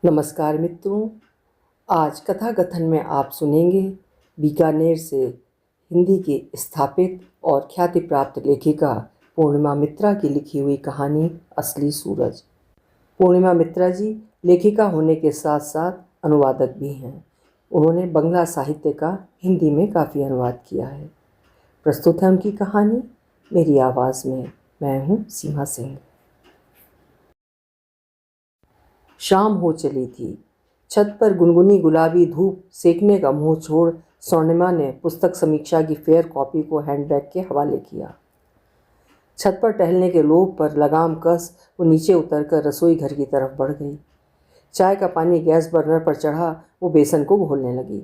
नमस्कार मित्रों। आज कथा कथन में आप सुनेंगे बीकानेर से हिंदी की स्थापित और ख्याति प्राप्त लेखिका पूर्णिमा मित्रा की लिखी हुई कहानी असली सूरज। पूर्णिमा मित्रा जी लेखिका होने के साथ साथ अनुवादक भी हैं। उन्होंने बंगला साहित्य का हिंदी में काफ़ी अनुवाद किया है। प्रस्तुत है उनकी कहानी मेरी आवाज़ में। मैं हूँ सीमा सिंह। शाम हो चली थी। छत पर गुनगुनी गुलाबी धूप सेकने का मुंह छोड़ स्वर्णिमा ने पुस्तक समीक्षा की फेयर कॉपी को हैंडबैग के हवाले किया। छत पर टहलने के लोभ पर लगाम कस वो नीचे उतरकर रसोई घर की तरफ बढ़ गई। चाय का पानी गैस बर्नर पर चढ़ा वो बेसन को घोलने लगी।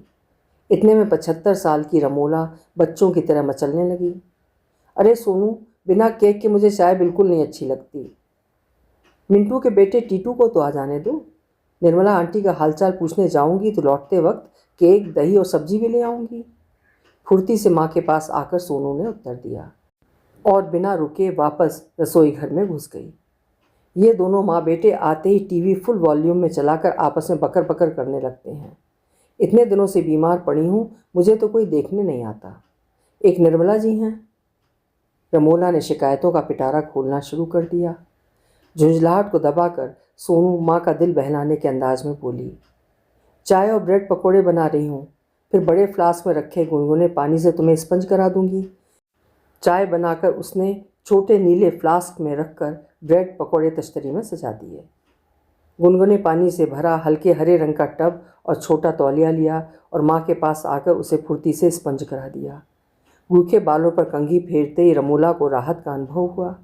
इतने में 75 साल की रमोला बच्चों की तरह मचलने लगी। अरे सोनू, बिना केक के मुझे चाय बिल्कुल नहीं अच्छी लगती। मिंटू के बेटे टीटू को तो आ जाने दो। निर्मला आंटी का हालचाल पूछने जाऊंगी तो लौटते वक्त केक, दही और सब्जी भी ले आऊंगी। फुर्ती से माँ के पास आकर सोनू ने उत्तर दिया और बिना रुके वापस रसोई घर में घुस गई। ये दोनों माँ बेटे आते ही टीवी फुल वॉल्यूम में चलाकर आपस में बकर बकर करने लगते हैं। इतने दिनों से बीमार पड़ी हूँ, मुझे तो कोई देखने नहीं आता। एक निर्मला जी हैं। रमोला ने शिकायतों का पिटारा खोलना शुरू कर दिया। झुंझलाहट को दबाकर सोनू माँ का दिल बहलाने के अंदाज में बोली, चाय और ब्रेड पकोड़े बना रही हूँ, फिर बड़े फ्लास्क में रखे गुनगुने पानी से तुम्हें स्पंज करा दूंगी। चाय बनाकर उसने छोटे नीले फ्लास्क में रखकर ब्रेड पकोड़े तश्तरी में सजा दिए। गुनगुने पानी से भरा हल्के हरे रंग का टब और छोटा तौलिया लिया और माँ के पास आकर उसे फुर्ती से स्पंज करा दिया। रूखे बालों पर कंघी फेरते ही रमोला को राहत का अनुभव हुआ।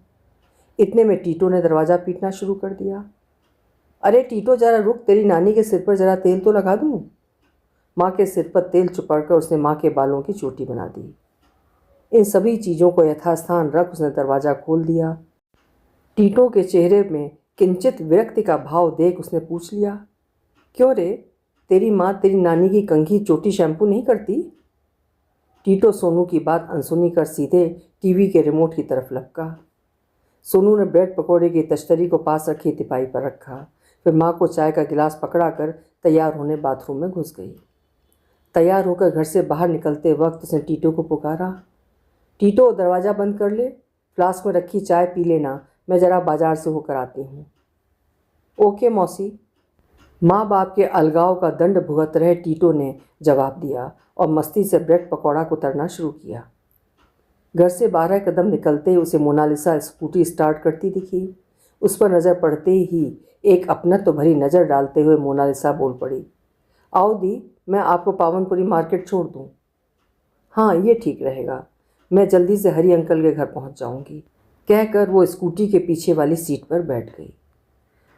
इतने में टीटो ने दरवाज़ा पीटना शुरू कर दिया। अरे टीटो, जरा रुक, तेरी नानी के सिर पर जरा तेल तो लगा दूं। माँ के सिर पर तेल चुपड़कर उसने माँ के बालों की चोटी बना दी। इन सभी चीज़ों को यथास्थान रख उसने दरवाज़ा खोल दिया। टीटो के चेहरे में किंचित विरक्ति का भाव देख उसने पूछ लिया, क्यों रे, तेरी माँ तेरी नानी की कंघी चोटी शैम्पू नहीं करती? टीटो सोनू की बात अनसुनी कर सीधे टीवी के रिमोट की तरफ लपका। सोनू ने ब्रेड पकोड़े की तश्तरी को पास रखी तिपाई पर रखा, फिर माँ को चाय का गिलास पकड़ाकर तैयार होने बाथरूम में घुस गई। तैयार होकर घर से बाहर निकलते वक्त उसने टीटो को पुकारा, टीटो दरवाज़ा बंद कर ले, फ्लास्क में रखी चाय पी लेना, मैं ज़रा बाजार से होकर आती हूँ। ओके मौसी। माँ बाप के अलगाव का दंड भुगत रहे टीटो ने जवाब दिया और मस्ती से ब्रेड पकौड़ा को तरना शुरू किया। घर से 12 कदम निकलते ही उसे मोनालिसा स्कूटी स्टार्ट करती दिखी। उस पर नज़र पड़ते ही एक अपनत्व भरी नज़र डालते हुए मोनालिसा बोल पड़ी, आओ दी, मैं आपको पावनपुरी मार्केट छोड़ दूँ। हाँ, ये ठीक रहेगा, मैं जल्दी से हरी अंकल के घर पहुँच जाऊँगी, कहकर वो स्कूटी के पीछे वाली सीट पर बैठ गई।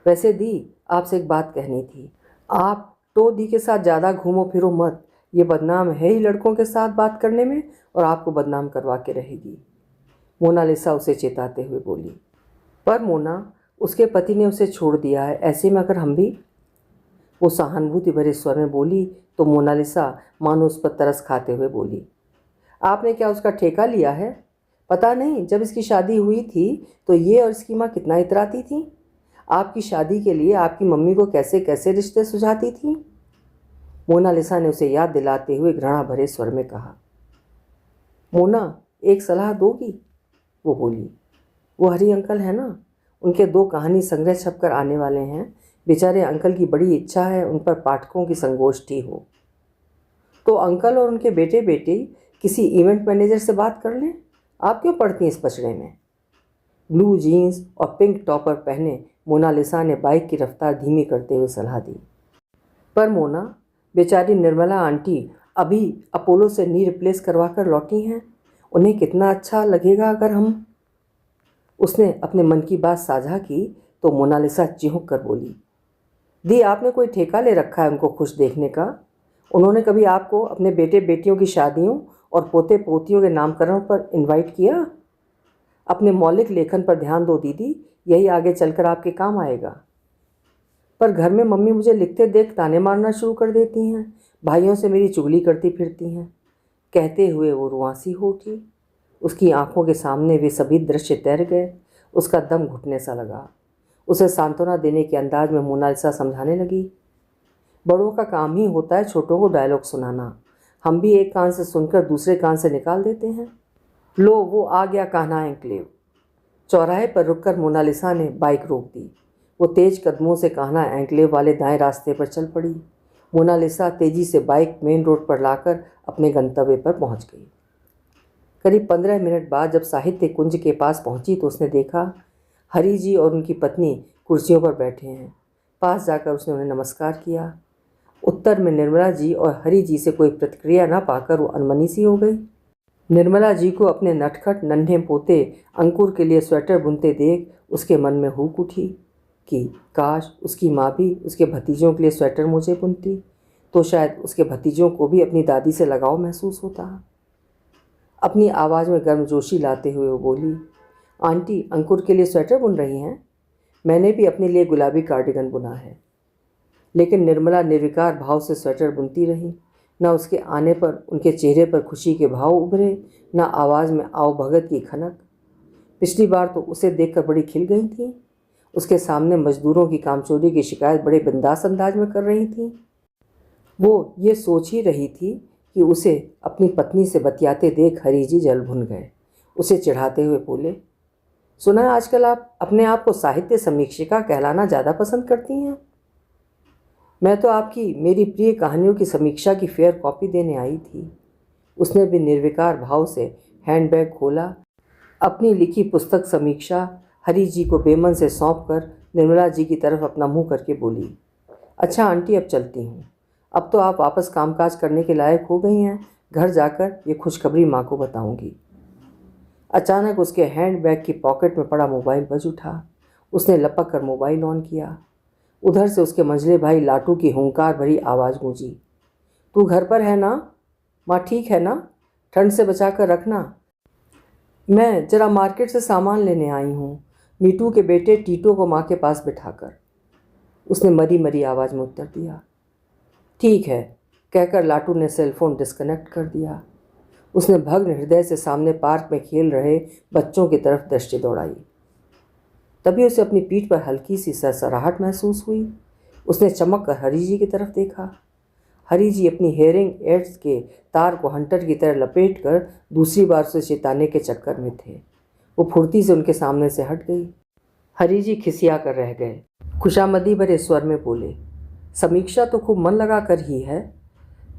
वैसे दी, आपसे एक बात कहनी थी। आप तो दी के साथ ज़्यादा घूमो फिरो मत, ये बदनाम है ही लड़कों के साथ बात करने में और आपको बदनाम करवा के रहेगी। मोनालिसा उसे चेताते हुए बोली, पर मोना, उसके पति ने उसे छोड़ दिया है, ऐसे में अगर हम भी। वो सहानुभूति भरे स्वर में बोली तो मोनालिसा मानो उस पर तरस खाते हुए बोली, आपने क्या उसका ठेका लिया है? पता नहीं, जब इसकी शादी हुई थी तो ये और इसकी माँ कितना इतराती थी। आपकी शादी के लिए आपकी मम्मी को कैसे कैसे रिश्ते सुझाती थी। मोनालिसा ने उसे याद दिलाते हुए घृणा भरे स्वर में कहा। मोना, एक सलाह दोगी? वो बोली, वो हरी अंकल है ना, उनके 2 कहानी संग्रह छपकर आने वाले हैं। बेचारे अंकल की बड़ी इच्छा है उन पर पाठकों की संगोष्ठी हो। तो अंकल और उनके बेटे बेटी किसी इवेंट मैनेजर से बात कर लें। आप क्यों पड़ती हैं इस पचड़े में? ब्लू जीन्स और पिंक टॉपर पहने मोनालिसा ने बाइक की रफ्तार धीमी करते हुए सलाह दी। पर मोना, बेचारी निर्मला आंटी अभी अपोलो से नी रिप्लेस करवा कर लौटी हैं, उन्हें कितना अच्छा लगेगा अगर हम। उसने अपने मन की बात साझा की तो मोनालिसा चिहुक कर बोली, दी, आपने कोई ठेका ले रखा है उनको खुश देखने का? उन्होंने कभी आपको अपने बेटे बेटियों की शादियों और पोते पोतियों के नामकरण पर इनवाइट किया? अपने मौलिक लेखन पर ध्यान दो दीदी, यही आगे चलकर आपके काम आएगा। पर घर में मम्मी मुझे लिखते देख ताने मारना शुरू कर देती हैं, भाइयों से मेरी चुगली करती फिरती हैं। कहते हुए वो रुआंसी हो उठी। उसकी आंखों के सामने वे सभी दृश्य तैर गए। उसका दम घुटने सा लगा। उसे सांत्वना देने के अंदाज में मोनालिसा समझाने लगी, बड़ों का काम ही होता है छोटों को डायलॉग सुनाना। हम भी एक कान से सुनकर दूसरे कान से निकाल देते हैं। लो वो आ गया कान्हा एन्क्लेव। चौराहे पर रुककर मोनालिसा ने बाइक रोक दी। वो तेज कदमों से कान्हा एन्क्लेव वाले दाएं रास्ते पर चल पड़ी। मोनालिसा तेजी से बाइक मेन रोड पर लाकर अपने गंतव्य पर पहुंच गई। करीब 15 मिनट बाद जब साहित्य कुंज के पास पहुंची तो उसने देखा हरी जी और उनकी पत्नी कुर्सियों पर बैठे हैं। पास जाकर उसने उन्हें नमस्कार किया। उत्तर में निर्मला जी और हरी जी से कोई प्रतिक्रिया न पाकर वो अनमनी सी हो गई। निर्मला जी को अपने नटखट नन्हे पोते अंकुर के लिए स्वेटर बुनते देख उसके मन में हुक उठी कि काश उसकी माँ भी उसके भतीजों के लिए स्वेटर मोजे बुनती तो शायद उसके भतीजों को भी अपनी दादी से लगाव महसूस होता। अपनी आवाज़ में गर्मजोशी लाते हुए वो बोली, आंटी अंकुर के लिए स्वेटर बुन रही हैं? मैंने भी अपने लिए गुलाबी कार्डिगन बुना है। लेकिन निर्मला निर्विकार भाव से स्वेटर बुनती रही। न उसके आने पर उनके चेहरे पर खुशी के भाव उभरे, न आवाज़ में आवभगत की खनक। पिछली बार तो उसे देखकर बड़ी खिल गई थी। उसके सामने मजदूरों की कामचोरी की शिकायत बड़े बिंदास अंदाज में कर रही थी। वो ये सोच ही रही थी कि उसे अपनी पत्नी से बतियाते देख हरी जी जल भुन गए। उसे चिढ़ाते हुए बोले, सुना है आजकल आप अपने आप को साहित्य समीक्षिका कहलाना ज़्यादा पसंद करती हैं। मैं तो आपकी मेरी प्रिय कहानियों की समीक्षा की फेयर कॉपी देने आई थी। उसने भी निर्विकार भाव से हैंडबैग खोला, अपनी लिखी पुस्तक समीक्षा हरी जी को बेमन से सौंप कर निर्मला जी की तरफ अपना मुंह करके बोली, अच्छा आंटी अब चलती हूँ। अब तो आप वापस कामकाज करने के लायक हो गई हैं। घर जाकर ये खुशखबरी माँ को बताऊंगी। अचानक उसके हैंडबैग की पॉकेट में पड़ा मोबाइल बज उठा। उसने लपक कर मोबाइल ऑन किया। उधर से उसके मंझले भाई लाटू की हुंकार भरी आवाज़ गूंजी, तू घर पर है ना? माँ ठीक है ना? ठंड से बचा कर रखना। मैं जरा मार्केट से सामान लेने आई हूँ, मीटू के बेटे टीटो को माँ के पास बिठाकर, उसने मरी मरी आवाज़ में उत्तर दिया। ठीक है कहकर लाटू ने सेलफोन डिस्कनेक्ट कर दिया। उसने भग्न हृदय से सामने पार्क में खेल रहे बच्चों की तरफ दृष्टि दौड़ाई। तभी उसे अपनी पीठ पर हल्की सी सरसराहट महसूस हुई। उसने चमक कर हरी जी की तरफ देखा। हरी जी अपनी हेयरिंग एड्स के तार को हंटर की तरह लपेट कर दूसरी बार उसे चिताने के चक्कर में थे। वो फुर्ती से उनके सामने से हट गई। हरी जी खिसिया कर रह गए। खुशामदी भरे स्वर में बोले, समीक्षा तो खूब मन लगा कर ही है,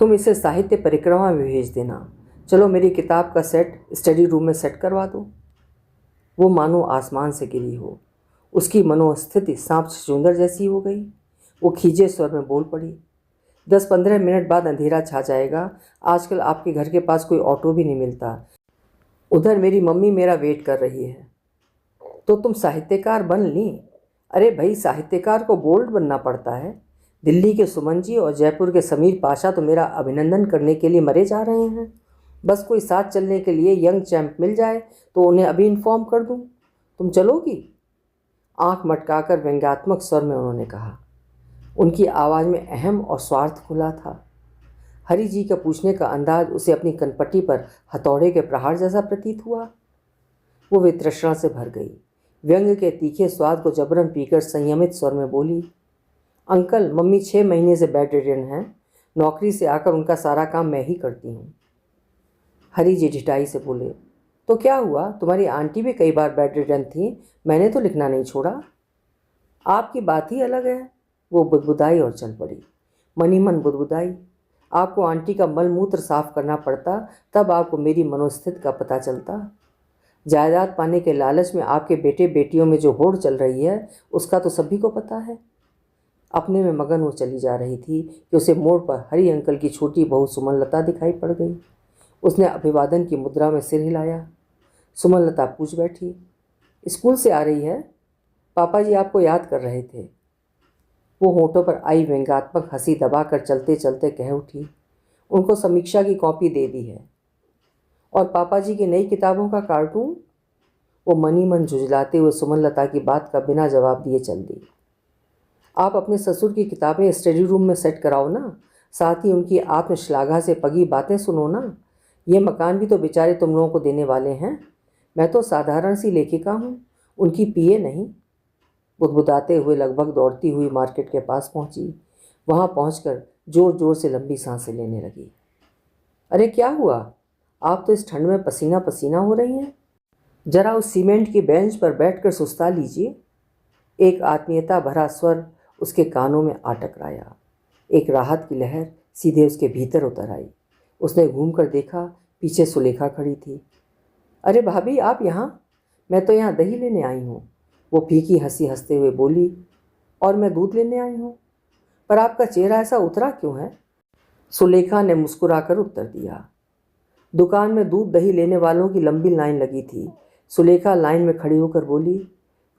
तुम इसे साहित्य परिक्रमा में भेज देना। चलो मेरी किताब का सेट स्टडी रूम में सेट करवा दो। वो मानो आसमान से गिरी हो। उसकी मनोस्थिति सांप छछूंदर जैसी हो गई। वो खींचे स्वर में बोल पड़ी, 10-15 मिनट बाद अंधेरा छा जाएगा। आजकल आपके घर के पास कोई ऑटो भी नहीं मिलता। उधर मेरी मम्मी मेरा वेट कर रही है। तो तुम साहित्यकार बन ली? अरे भाई साहित्यकार को बोल्ड बनना पड़ता है। दिल्ली के सुमन जी और जयपुर के समीर पाशा तो मेरा अभिनंदन करने के लिए मरे जा रहे हैं। बस कोई साथ चलने के लिए यंग चैंप मिल जाए तो उन्हें अभी इन्फॉर्म कर दूं। तुम चलोगी? आंख मटकाकर व्यंग्यात्मक स्वर में उन्होंने कहा। उनकी आवाज़ में अहम और स्वार्थ खुला था। हरी जी का पूछने का अंदाज उसे अपनी कनपट्टी पर हथौड़े के प्रहार जैसा प्रतीत हुआ। वो वितृष्णा से भर गई। व्यंग के तीखे स्वाद को जबरन पीकर संयमित स्वर में बोली, अंकल मम्मी 6 महीने से बेड रिडन हैं। नौकरी से आकर उनका सारा काम मैं ही करती हूँ। हरी जी ढिठाई से बोले, तो क्या हुआ? तुम्हारी आंटी भी कई बार बेड रिडन थी, मैंने तो लिखना नहीं छोड़ा। आपकी बात ही अलग है। वो बुदबुदाई और चल पड़ी। मनी मन बुदबुदाई, आपको आंटी का मल मूत्र साफ करना पड़ता, तब आपको मेरी मनोस्थिति का पता चलता। जायदाद पाने के लालच में आपके बेटे बेटियों में जो होड़ चल रही है उसका तो सभी को पता है। अपने में मगन वो चली जा रही थी कि उसे मोड़ पर हरी अंकल की छोटी बहू सुमनलता दिखाई पड़ गई। उसने अभिवादन की मुद्रा में सिर हिलाया। सुमनलता पूछ बैठी, स्कूल से आ रही है? पापा जी आपको याद कर रहे थे। वो होठों पर आई व्यंग्यात्मक हंसी दबाकर चलते चलते कह उठी, उनको समीक्षा की कॉपी दे दी है। और पापा जी की नई किताबों का कार्टून? वो मनी मन झुंझलाते हुए सुमनलता की बात का बिना जवाब दिए चल दी। आप अपने ससुर की किताबें स्टडी रूम में सेट कराओ ना, साथ ही उनकी आत्मश्लाघा से पगी बातें सुनो ना। ये मकान भी तो बेचारे तुम लोगों को देने वाले हैं। मैं तो साधारण सी लेखिका हूँ, उनकी पीए नहीं। बुदबुदाते हुए लगभग दौड़ती हुई मार्केट के पास पहुँची। वहाँ पहुंचकर जोर जोर से लंबी सांसें लेने लगी। अरे क्या हुआ, आप तो इस ठंड में पसीना पसीना हो रही हैं। जरा उस सीमेंट की बेंच पर बैठकर सुस्ता लीजिए। एक आत्मीयता भरा स्वर उसके कानों में आ टकराया। एक राहत की लहर सीधे उसके भीतर उतर आई। उसने घूमकर देखा, पीछे सुलेखा खड़ी थी। अरे भाभी, आप यहाँ? मैं तो यहाँ दही लेने आई हूँ, वो फीकी हंसी हंसते हुए बोली। और मैं दूध लेने आई हूँ, पर आपका चेहरा ऐसा उतरा क्यों है? सुलेखा ने मुस्कुराकर उत्तर दिया। दुकान में दूध दही लेने वालों की लंबी लाइन लगी थी। सुलेखा लाइन में खड़ी होकर बोली,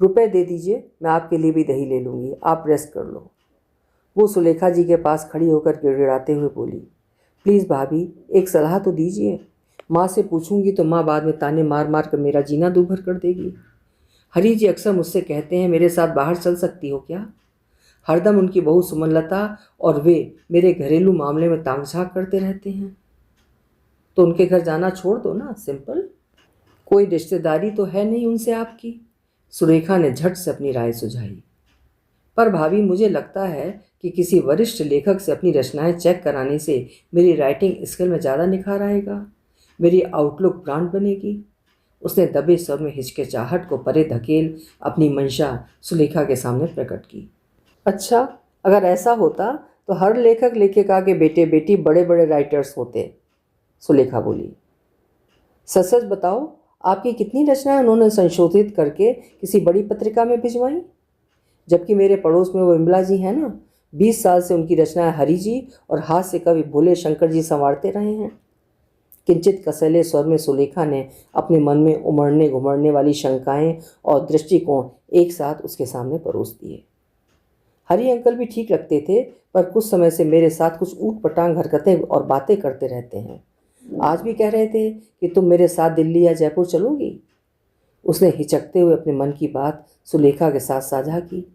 रुपए दे दीजिए, मैं आपके लिए भी दही ले लूँगी, आप रेस्ट कर लो। वो सुलेखा जी के पास खड़ी होकर गिड़गिड़ाते हुए बोली, प्लीज़ भाभी, एक सलाह तो दीजिए। माँ से पूछूंगी तो माँ बाद में ताने मार मार कर मेरा जीना दूभर कर देगी। हरी जी अक्सर मुझसे कहते हैं, मेरे साथ बाहर चल सकती हो क्या? हरदम उनकी बहू सुमनलता और वे मेरे घरेलू मामले में ताक झाँक करते रहते हैं। तो उनके घर जाना छोड़ दो ना, सिंपल। कोई रिश्तेदारी तो है नहीं उनसे आपकी। सुरेखा ने झट से अपनी राय सुझाई। पर भाभी, मुझे लगता है कि किसी वरिष्ठ लेखक से अपनी रचनाएं चेक कराने से मेरी राइटिंग स्किल में ज़्यादा निखार आएगा, मेरी आउटलुक ब्रांड बनेगी। उसने दबे स्वर में हिचकिचाहट को परे धकेल अपनी मंशा सुलेखा के सामने प्रकट की। अच्छा, अगर ऐसा होता तो हर लेखक लेखिका के बेटे बेटी बड़े बड़े राइटर्स होते, सुलेखा बोली। सच सच बताओ, आपकी कितनी रचनाएं उन्होंने संशोधित करके किसी बड़ी पत्रिका में भिजवाई? जबकि मेरे पड़ोस में वो विमला जी हैं ना, 20 साल से उनकी रचनाएं हरि जी और हास्य कवि भोले शंकर जी संवारते रहे हैं। किंचित कसैले स्वर में सुलेखा ने अपने मन में उमड़ने घुमड़ने वाली शंकाएं और दृष्टिकोण एक साथ उसके सामने परोस दिए। हरि अंकल भी ठीक लगते थे, पर कुछ समय से मेरे साथ कुछ ऊट पटांग हरकतें और बातें करते रहते हैं। आज भी कह रहे थे कि तुम मेरे साथ दिल्ली या जयपुर चलोगी। उसने हिचकते हुए अपने मन की बात सुलेखा के साथ साझा की।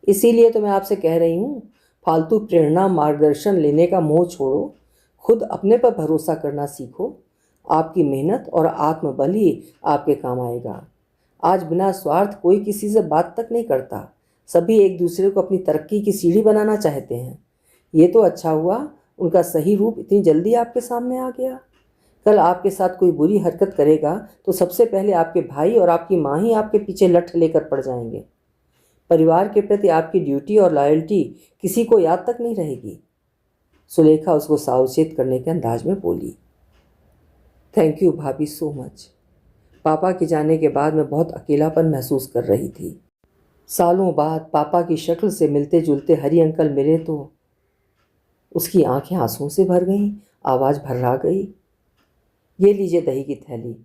इसीलिए तो मैं आपसे कह रही हूँ, फालतू प्रेरणा मार्गदर्शन लेने का मोह छोड़ो, खुद अपने पर भरोसा करना सीखो। आपकी मेहनत और आत्मबल ही आपके काम आएगा। आज बिना स्वार्थ कोई किसी से बात तक नहीं करता, सभी एक दूसरे को अपनी तरक्की की सीढ़ी बनाना चाहते हैं। ये तो अच्छा हुआ उनका सही रूप इतनी जल्दी आपके सामने आ गया। कल आपके साथ कोई बुरी हरकत करेगा तो सबसे पहले आपके भाई और आपकी माँ ही आपके पीछे लठ लेकर पड़ जाएंगे। परिवार के प्रति आपकी ड्यूटी और लॉयल्टी किसी को याद तक नहीं रहेगी। सुलेखा उसको सावचेत करने के अंदाज में बोली। थैंक यू भाभी, सो मच। पापा के जाने के बाद मैं बहुत अकेलापन महसूस कर रही थी। सालों बाद पापा की शक्ल से मिलते जुलते हरि अंकल मिले तो उसकी आंखें आंसुओं से भर गईं, आवाज़ भर्रा गई। ये लीजिए दही की थैली।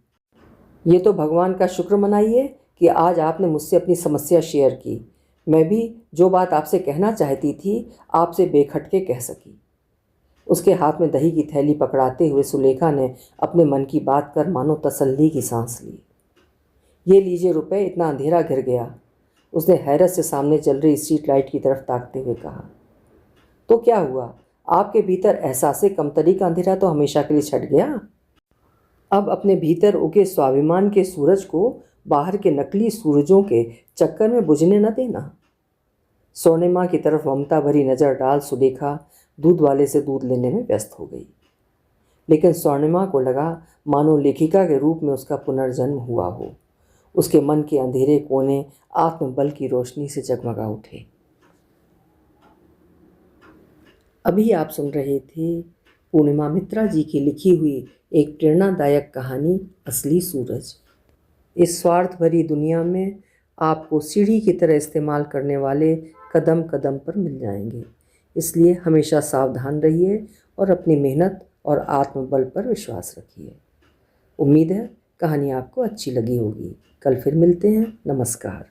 ये तो भगवान का शुक्र मनाइए कि आज आपने मुझसे अपनी समस्या शेयर की। मैं भी जो बात आपसे कहना चाहती थी आपसे बेखटके कह सकी। उसके हाथ में दही की थैली पकड़ाते हुए सुलेखा ने अपने मन की बात कर मानो तसल्ली की सांस ली। ये लीजिए रुपए, इतना अंधेरा घिर गया, उसने हैरत से सामने चल रही स्ट्रीट लाइट की तरफ ताकते हुए कहा। तो क्या हुआ, आपके भीतर एहसास कमतरी का अंधेरा तो हमेशा के लिए छट गया। अब अपने भीतर उगे स्वाभिमान के सूरज को बाहर के नकली सूरजों के चक्कर में बुझने न देना। स्वर्णिमा की तरफ ममता भरी नज़र डाल सुलेखा दूध वाले से दूध लेने में व्यस्त हो गई। लेकिन स्वर्णिमा को लगा मानो लेखिका के रूप में उसका पुनर्जन्म हुआ हो। उसके मन के अंधेरे कोने आत्मबल की रोशनी से जगमगा उठे। अभी आप सुन रहे थे पूर्णिमा मित्रा जी की लिखी हुई एक प्रेरणादायक कहानी असली सूरज। इस स्वार्थ भरी दुनिया में आपको सीढ़ी की तरह इस्तेमाल करने वाले कदम कदम पर मिल जाएंगे, इसलिए हमेशा सावधान रहिए और अपनी मेहनत और आत्मबल पर विश्वास रखिए। उम्मीद है कहानी आपको अच्छी लगी होगी। कल फिर मिलते हैं। नमस्कार।